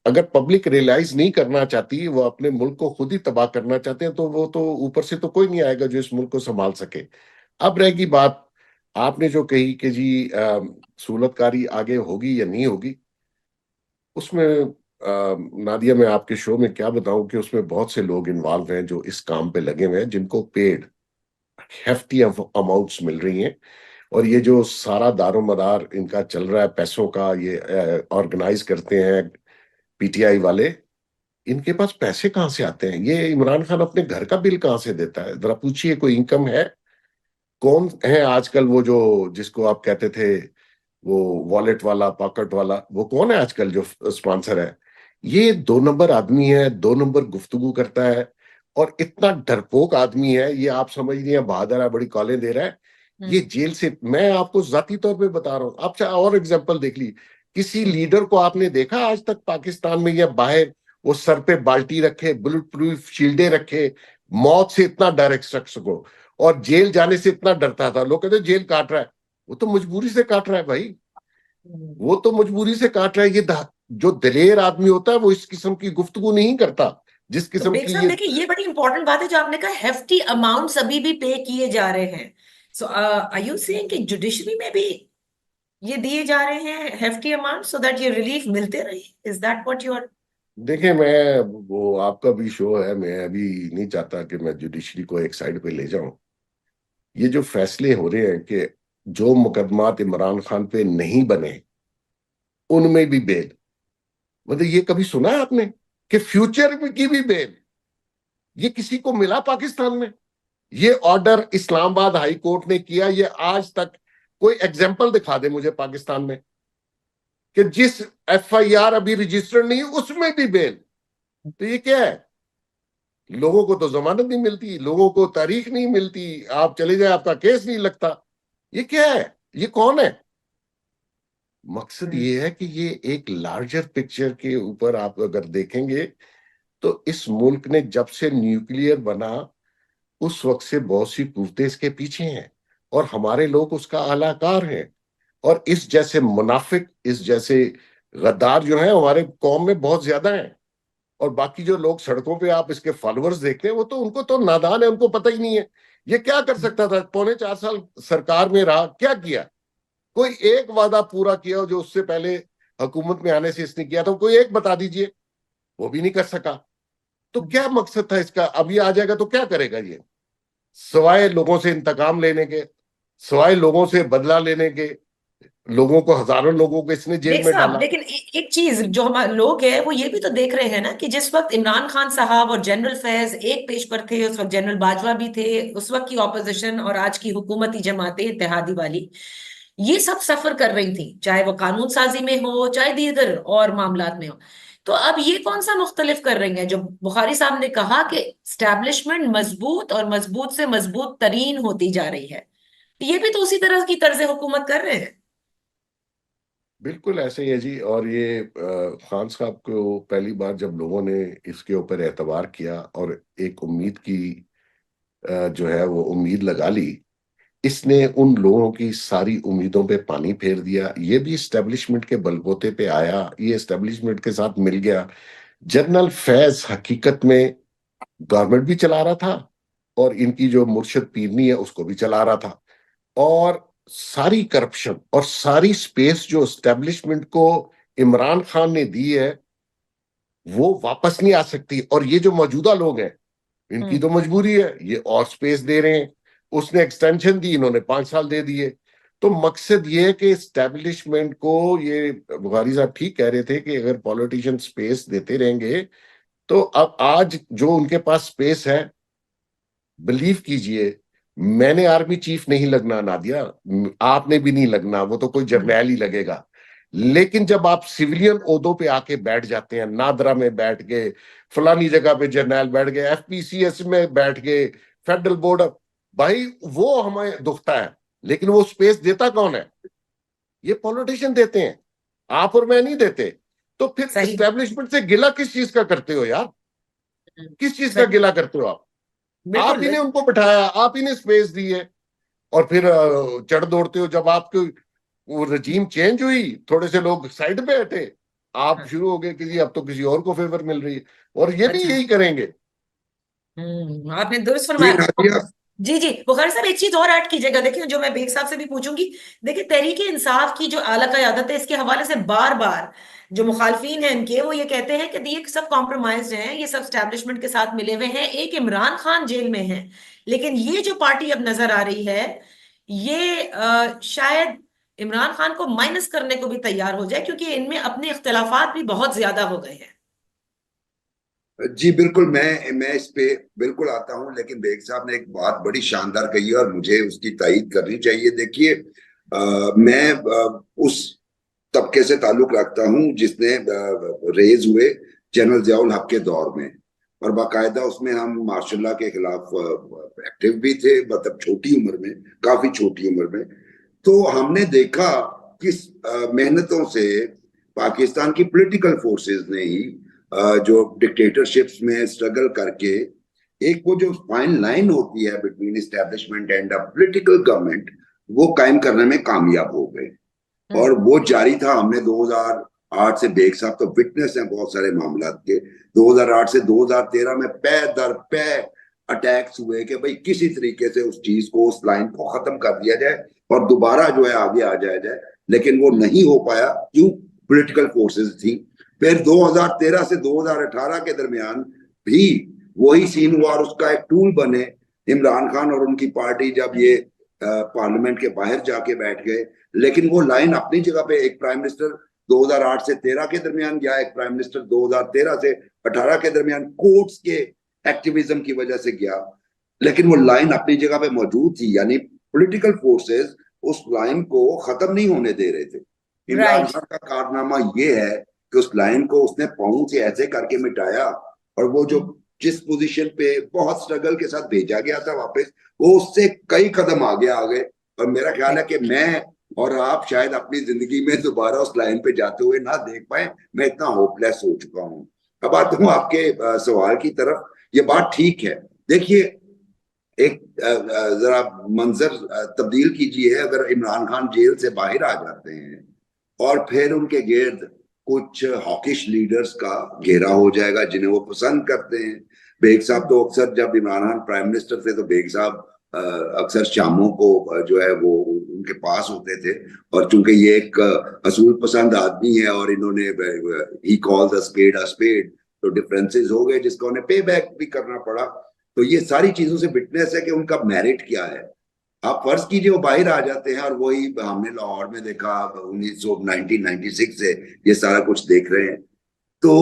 अगर public realise नहीं करना चाहती, वो अपने मुल्क को खुद ही तबाह करना चाहते हैं, तो वो तो ऊपर से तो कोई नहीं आएगा जो इस मुल्क को संभाल सके। अब रहेगी बात, आपने जो कही कि जी सूलतकारी आगे होगी या नहीं होगी, उसमें नादिया, मैं आपके शो में क्या बताऊं कि उसमें बहुत से लोग इन्वॉल्व हैं जो इस काम पे लगे हुए हैं, जिनको पेड हेफ्टी अमाउंट्स मिल रही हैं। और ये जो सारा दारोमदार इनका चल रहा है पैसों का, ये ऑर्गेनाइज करते हैं पीटीआई वाले, इनके पास पैसे कहां से आते हैं? ये इमरान खान अपने घर का बिल कहां से देता है? जरा पूछिए, कोई इनकम है? कौन है आजकल वो जो, जिसको आप कहते थे वो वॉलेट वाला, पॉकेट वाला, वो कौन है आजकल जो स्पॉन्सर है? ये 2 नंबर आदमी है, 2 नंबर गुफ्तगू करता है, और इतना डरपोक आदमी है ये, आप समझ रही हैं बहादुर है, बड़ी कॉलें दे रहा है। ये जेल से, मैं आपको जाती तौर पे बता रहा हूं, आप चाहे और एग्जांपल देख ली, किसी लीडर को आपने देखा आज तक पाकिस्तान में या बाहर, वो सर पे बाल्टी रखे, बुलेट प्रूफ शील्डे रखे, मौत से इतना डर एक शख्स को, और जेल जाने से इतना डरता था? लोग कहते जेल काट रहा है, वो तो मजबूरी से काट रहा है भाई, वो तो मजबूरी से काट रहा है। जो दिलेर आदमी होता है वो इस किस्म की गुफ्तगू नहीं करता, जिस तो किस्म बेग की साहब ये। देखिए, ये बड़ी इंपॉर्टेंट बात है जो आपने कहा, हेफ्टी अमाउंट्स अभी भी पे किए जा रहे हैं। सो आर यू सेइंग कि जुडिशरी में भी ये दिए जा रहे हैं हेफ्टी अमाउंट, सो दैट ये रिलीफ मिलते रहे? Is that what you are? देखें, मैं, वो आपका भी शो है, मैं अभी नहीं चाहता कि मैं जुडिशरी को एक साइड पे ले जाऊं। ये जो फैसले हो रहे हैं कि जो मुकदमात इमरान खान पे नहीं बने उनमें भी बेल, मतलब ये कभी सुना है आपने कि फ्यूचर की भी बेल? ये किसी को मिला पाकिस्तान में? ये ऑर्डर इस्लामाबाद हाई कोर्ट ने किया, ये आज तक कोई एग्जाम्पल दिखा दे मुझे पाकिस्तान में कि जिस एफआईआर अभी रजिस्टर्ड नहीं उसमें भी बेल। तो ये क्या है? लोगों को तो जमानत नहीं मिलती, लोगों को तारीख नहीं मिलती, आप चले जाए आपका केस नहीं लगता। ये क्या है? ये कौन है? मकसद ये है कि ये एक लार्जर पिक्चर के ऊपर आप अगर देखेंगे, तो इस मुल्क ने जब से न्यूक्लियर बना उस वक्त से बहुत सी कुव्वतें इसके पीछे हैं, और हमारे लोग उसका आलाकार हैं। और इस जैसे मुनाफिक, इस जैसे गद्दार जो है हमारे कौम में बहुत ज्यादा हैं। और बाकी जो लोग सड़कों पे आप इसके फॉलोअर्स देखते हैं, वो तो, उनको तो नादान है, उनको पता ही नहीं है। ये क्या कर सकता था? 3.25 साल सरकार में रहा, क्या किया? कोई एक वादा पूरा किया हो जो उससे पहले हुकूमत में आने से इसने किया था? कोई एक बता दीजिए। वो भी नहीं कर सका। तो क्या मकसद था इसका? अब ये आ जाएगा तो क्या करेगा ये, सिवाय लोगों से इंतकाम लेने के, सिवाय लोगों से बदला लेने के? लोगों को, हजारों लोगों को इसने जेल देख में साहब, डाला। लेकिन एक चीज जो हमारे लोग हैं वो ये भी तो देख रहे हैं ना कि जिस वक्त इमरान खान साहब और जनरल फैज एक पेज पर थे, उस वक्त जनरल बाजवा भी थे, उस वक्त की ऑपोजिशन और आज की हुकूमती जमातें इत्तेहादी वाली, ये सब सफर कर रही थी, चाहे वो कानून साजी में हो चाहे दीगर और मामलात में हो। तो अब ये कौन सा मुख्तलिफ कर रही हैं? जो बुखारी साहब ने कहा कि स्टैब्लिशमेंट मजबूत और मजबूत से मजबूत तरीन होती जा रही है, ये भी तो उसी तरह की तर्ज हुकूमत कर रहे हैं। बिल्कुल ऐसे ही है जी। और ये खान साहब को पहली बार जब लोगों ने इसके ऊपर एतबार किया और एक उम्मीद की, जो है वो उम्मीद लगा ली, इसने उन लोगों की सारी उम्मीदों पे पानी फेर दिया। ये भी एस्टेब्लिशमेंट के बलबूते पे आया, ये एस्टेब्लिशमेंट के साथ मिल गया। जनरल फैज हकीकत में गवर्नमेंट भी चला रहा था, और इनकी जो मुर्शद पीरनी है उसको भी चला रहा था। और सारी करप्शन और सारी स्पेस जो एस्टेब्लिशमेंट को इमरान खान ने दी है, वो वापस नहीं आ सकती। और ये जो मौजूदा लोग हैं, इनकी तो मजबूरी है, ये और स्पेस दे रहे हैं। उसने एक्सटेंशन दी, इन्होंने 5 साल दे दिए। तो मकसद ये है कि एस्टेब्लिशमेंट को, ये बुखारी साहब ठीक कह रहे थे कि अगर पॉलिटिशियन स्पेस देते रहेंगे, तो अब आज जो उनके पास स्पेस है, बिलीव कीजिए, मैंने आर्मी चीफ नहीं लगना नादिया, आपने भी नहीं लगना, वो तो कोई जर्नैल ही लगेगा। लेकिन जब आप सिविलियन ओहदों पे आके बैठ जाते हैं, नादरा में बैठ गए, फलानी जगह पे जर्नैल बैठ गए, एफपीसीएस में बैठ गए, फेडरल बोर्ड, भाई वो हमें दुखता है। लेकिन वो स्पेस देता कौन है? ये पॉलिटिशियन देते हैं, आप और मैं नहीं देते। तो फिर सही। एस्टेब्लिशमेंट से गिला किस चीज का करते हो यार? किस चीज का सही। गिला करते हो आप बिल्कुल ही ने बिल्कुल। उनको बिठाया, आप ही ने स्पेस दी है। और फिर चढ़ दौड़ते हो जब आपको वो रजीम चेंज हुई, थोड़े से लोग साइड पे हटे, आप शुरू हो गए कि जी अब तो किसी और को फेवर मिल रही है, और ये भी अच्छा। यही करेंगे। आपने दुरुस्त जी फरमाया। नादिया। जी जी, बुखारी साहब एक चीज और ऐड कीजिएगा, देखिए जो मैं बेग साहब से भी पूछूंगी। देखिए तहरीक इंसाफ की जो आला क़यादत है, इसके हवाले से बार बार जो मुखालफीन हैं इनके, वो ये कहते हैं कि ये सब कॉम्प्रोमाइज हैं, ये सब स्टैब्लिशमेंट के साथ मिले हुए हैं, एक इमरान खान जेल में है। लेकिन ये जो पार्टी अब नजर आ रही है, ये शायद इमरान खान को माइनस करने को भी तैयार हो जाए, क्योंकि इनमें अपने इख्तलाफात भी बहुत ज्यादा हो गए हैं। जी बिल्कुल, मैं इस पे बिल्कुल आता हूँ, लेकिन बेग साहब ने एक बात बड़ी शानदार कही है और मुझे उसकी तायीद करनी चाहिए। देखिए, मैं उस तबके से ताल्लुक रखता हूँ जिसने रेज हुए जनरल जियाउल हक के दौर में, और बाकायदा उसमें हम मार्शल के खिलाफ एक्टिव भी थे, मतलब छोटी उम्र में, काफी छोटी उम्र में। तो हमने देखा किस मेहनतों से पाकिस्तान की पॉलिटिकल फोर्सेस ने ही जो डिक्टेटरशिप्स में स्ट्रगल करके एक वो जो फाइन लाइन होती है between establishment and a political government, वो कायम करने में कामयाब हो गए। और हम्म। वो जारी था। हमने 2008 से, बेग साहब तो विटनेस हैं बहुत सारे मामला के, 2008 से 2013 में पै दर पै अटैक्स हुए कि भाई किसी तरीके से उस चीज को, उस लाइन को खत्म कर दिया जाए और दोबारा जो है आगे आ जाया जाए। लेकिन वो नहीं हो पाया, क्यों? पॉलिटिकल फोर्सेस थी। फिर 2013 से 2018 के दरमियान भी वही सीन हुआ और उसका एक टूल बने इमरान खान और उनकी पार्टी, जब ये पार्लियामेंट के बाहर जाके बैठ गए। लेकिन वो लाइन अपनी जगह पे, एक प्राइम मिनिस्टर 2008 से 13 के दरमियान गया, एक प्राइम मिनिस्टर 2013 से 18 के दरमियान कोर्ट्स के एक्टिविज्म की वजह से गया। लेकिन वो लाइन अपनी जगह पे मौजूद थी, यानी पॉलिटिकल फोर्सेस उस लाइन को खत्म नहीं होने दे रहे थे। इमरान राइट। खान का कारनामा ये है कि उस लाइन को उसने पाँव से ऐसे करके मिटाया, और वो जो जिस पोजीशन पे बहुत स्ट्रगल के साथ भेजा गया था वापस, वो उससे कई कदम आगे आ गए। और मेरा ख्याल है कि मैं और आप शायद अपनी जिंदगी में दोबारा उस लाइन पे जाते हुए ना देख पाए। मैं इतना होपलेस हो चुका हूँ। अब आता हूँ आपके सवाल की तरफ। ये बात ठीक है। देखिए, एक जरा मंजर तब्दील कीजिए। अगर इमरान खान जेल से बाहर आ जाते हैं और फिर उनके गिर्द कुछ हॉकिश लीडर्स का घेरा हो जाएगा जिन्हें वो पसंद करते हैं। बेग साहब तो अक्सर, जब इमरान खान प्राइम मिनिस्टर थे तो बेग साहब अक्सर शामों को जो है वो उनके पास होते थे। और चूंकि ये एक असूल पसंद आदमी है और इन्होंने ही कॉल्स अ स्पेड, तो डिफरेंसेस हो गए जिसका उन्हें पे बैक भी करना पड़ा। तो ये सारी चीजों से विटनेस है कि उनका मेरिट क्या है। आप फर्ज कीजिए वो बाहर आ जाते हैं, और वही हमने लाहौर में देखा 1996 से ये सारा कुछ देख रहे हैं। तो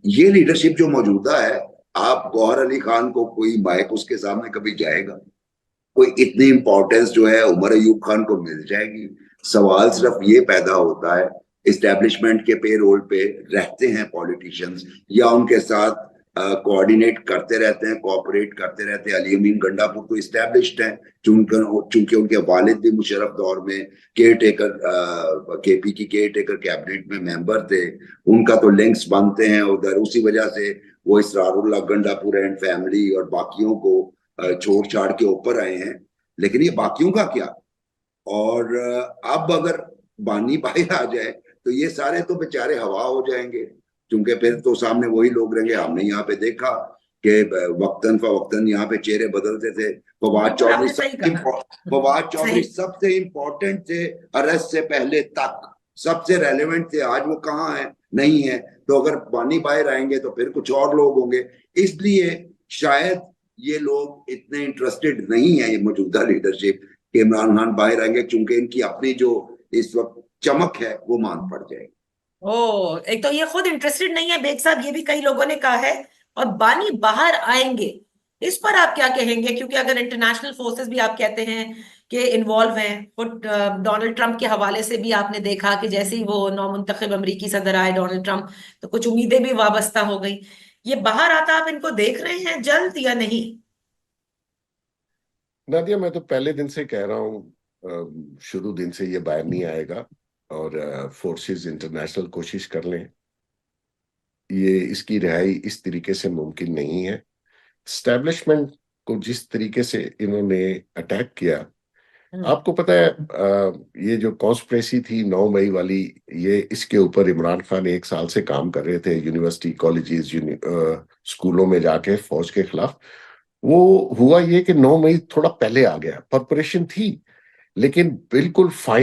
ये लीडरशिप जो मौजूदा है, आप गौहर अली खान को, कोई माइक उसके सामने कभी जाएगा? कोई इतनी इंपॉर्टेंस जो है उमर अयूब खान को मिल जाएगी? सवाल सिर्फ ये पैदा होता है, इस्टेब्लिशमेंट के पे रोल पे रहते हैं पॉलिटिशियंस, या उनके साथ कोऑर्डिनेट करते रहते हैं, कोऑपरेट करते रहते हैं। अली अमीन गंडापुर तो इस्टेब्लिश्ड हैं, चूंकि उनके वालिद भी मुशर्रफ दौर में केयर टेकर, केपी की केयर टेकर कैबिनेट में मेंबर थे। उनका तो लिंक्स बनते हैं उधर, उसी वजह से वो इसरारुल्लाह गंडापुर एंड फैमिली और बाकियों को छोड़ छाड़ के ऊपर आए हैं। लेकिन ये बाकियों का क्या? और अब अगर बानी बाहर आ जाए तो ये सारे तो बेचारे हवा हो जाएंगे, क्योंकि फिर तो सामने वही लोग रहेंगे। हमने यहाँ पे देखा कि वक्तन फवक्तन यहाँ पे चेहरे बदलते थे। फवाद बिल्कुल, चौधरी आपने सही सबसे कहा। फवाद चौधरी सही। सबसे इंपॉर्टेंट थे अरेस्ट से पहले तक, सबसे रेलेवेंट थे। आज वो कहाँ है? नहीं है। तो अगर बानी बाहर आएंगे तो फिर कुछ और लोग होंगे। इसलिए शायद ये लोग इतने इंटरेस्टेड नहीं है, ये मौजूदा लीडरशिप, कि इमरान खान बाहर आएंगे, क्योंकि इनकी अपनी जो इस वक्त चमक है वो मांग पड़ जाएगी। ओ, एक तो ये खुद इंटरेस्टेड नहीं है बेग साहब, ये भी कई लोगों ने कहा है। और बानी बाहर आएंगे, इस पर आप क्या कहेंगे? क्योंकि अगर इंटरनेशनल फोर्सेस भी आप कहते हैं कि इन्वॉल्व हैं, और डोनाल्ड ट्रंप के हवाले से भी आपने देखा कि जैसे ही वो नौमुंतखब अमरीकी सदर आए डोनाल्ड ट्रंप, तो कुछ उम्मीदें भी वाबस्ता हो गई। ये बाहर आता आप इनको देख रहे हैं जल्द या नहीं? नादिया, मैं तो पहले दिन से कह रहा हूँ, शुरू दिन से ये बाहर नहीं आएगा। और फोर्सेस इंटरनेशनल कोशिश कर लें, ये इसकी रिहाई इस तरीके से मुमकिन नहीं है। स्टैब्लिशमेंट को जिस तरीके से इन्होंने अटैक किया, आपको पता है ये जो कॉन्स्पिरेसी थी 9 मई वाली, ये इसके ऊपर इमरान खान 1 साल से काम कर रहे थे यूनिवर्सिटी कॉलेजेस स्कूलों में जाके फौज के खिलाफ। वो हुआ ये कि 9 मई थोड़ा पहले आ गया, प्रिपरेशन थी लेकिन बिल्कुल फाइनल